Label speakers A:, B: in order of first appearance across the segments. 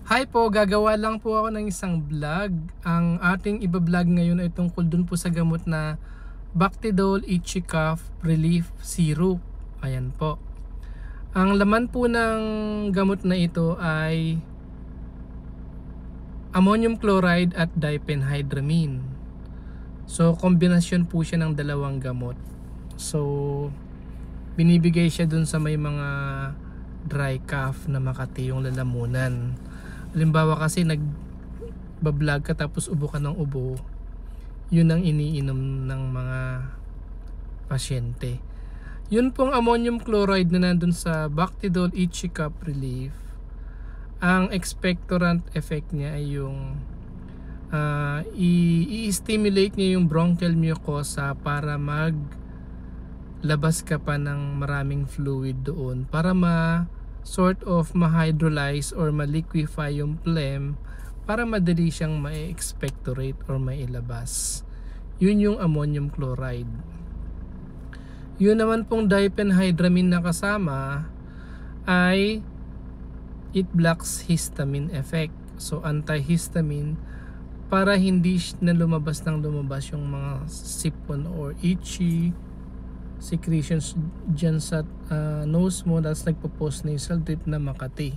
A: Hi po, gagawa lang po ako ng isang vlog. Ang ating iba-vlog ngayon ay tungkol dun po sa gamot na Bactidol Itchy Cough Relief Syrup. Ayan po. Ang laman po ng gamot na ito ay ammonium chloride at diphenhydramine. So, kombinasyon po siya ng dalawang gamot. So, binibigay siya dun sa may mga dry cough na makati yung lalamunan. Halimbawa kasi nagbablog ka tapos ubo ka ng ubo, yun ang iniinom ng mga pasyente. Yun pong ammonium chloride na nandun sa Bactidol Itchy Cough Relief, ang expectorant effect niya ay yung i-stimulate niya yung bronchial mucosa para maglabas ka pa ng maraming fluid doon para sort of ma-hydrolyze or ma-liquefy yung phlegm para madali siyang ma-expectorate or mailabas. Yun yung ammonium chloride. Yun naman pong diphenhydramine na kasama ay it blocks histamine effect. So antihistamine para hindi na lumabas yung mga sipon or itchy secretions dyan sa nose mo, tapos nagpo-post nasal drip na makati.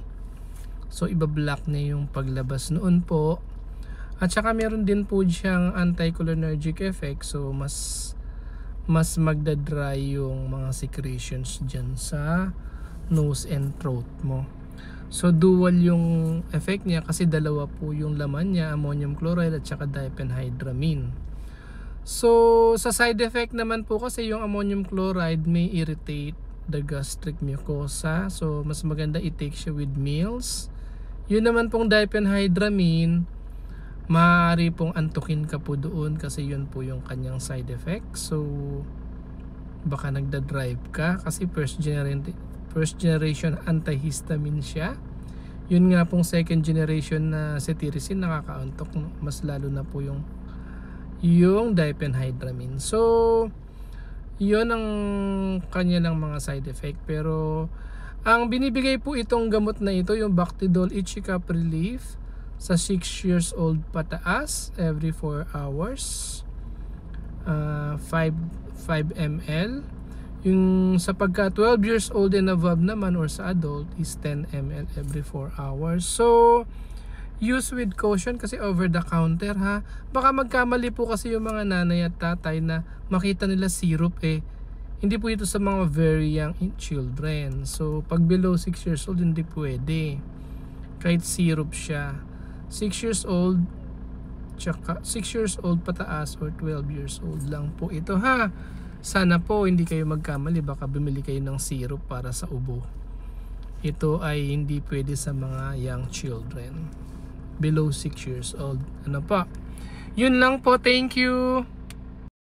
A: So ibablock niya yung paglabas noon po. At saka meron din po siyang anticholinergic effect, so mas magdadry yung mga secretions dyan sa nose and throat mo. So dual yung effect niya kasi dalawa po yung laman niya, ammonium chloride at saka diphenhydramine. So sa side effect naman po kasi yung ammonium chloride may irritate the gastric mucosa, so mas maganda i-take siya with meals. Yun naman pong diphenhydramine, maaari pong antukin ka po doon kasi yun po yung kanyang side effect. So baka nagda-drive ka kasi first generation antihistamine siya. Yun nga pong second generation na cetirizine nakakaantok, mas lalo na po yung diphenhydramine. So yun ang kanya ng mga side effect, pero ang binibigay po itong gamot na ito, yung Bactidol Itchy Cough Relief, sa 6 years old pataas every 4 hours, 5 ml. Yung sa pagka 12 years old and above naman or sa adult is 10 ml every 4 hours. So use with caution kasi over the counter ha. Baka magkamali po kasi yung mga nanay at tatay na makita nila syrup hindi po ito sa mga very young children. So pag below 6 years old hindi pwede. Kahit syrup siya. 6 years old tsaka 6 years old pataas or 12 years old lang po ito ha. Sana po hindi kayo magkamali, baka bumili kayo ng syrup para sa ubo. Ito ay hindi pwede sa mga young children below 6 years old. Ano pa? Yun lang po, thank you.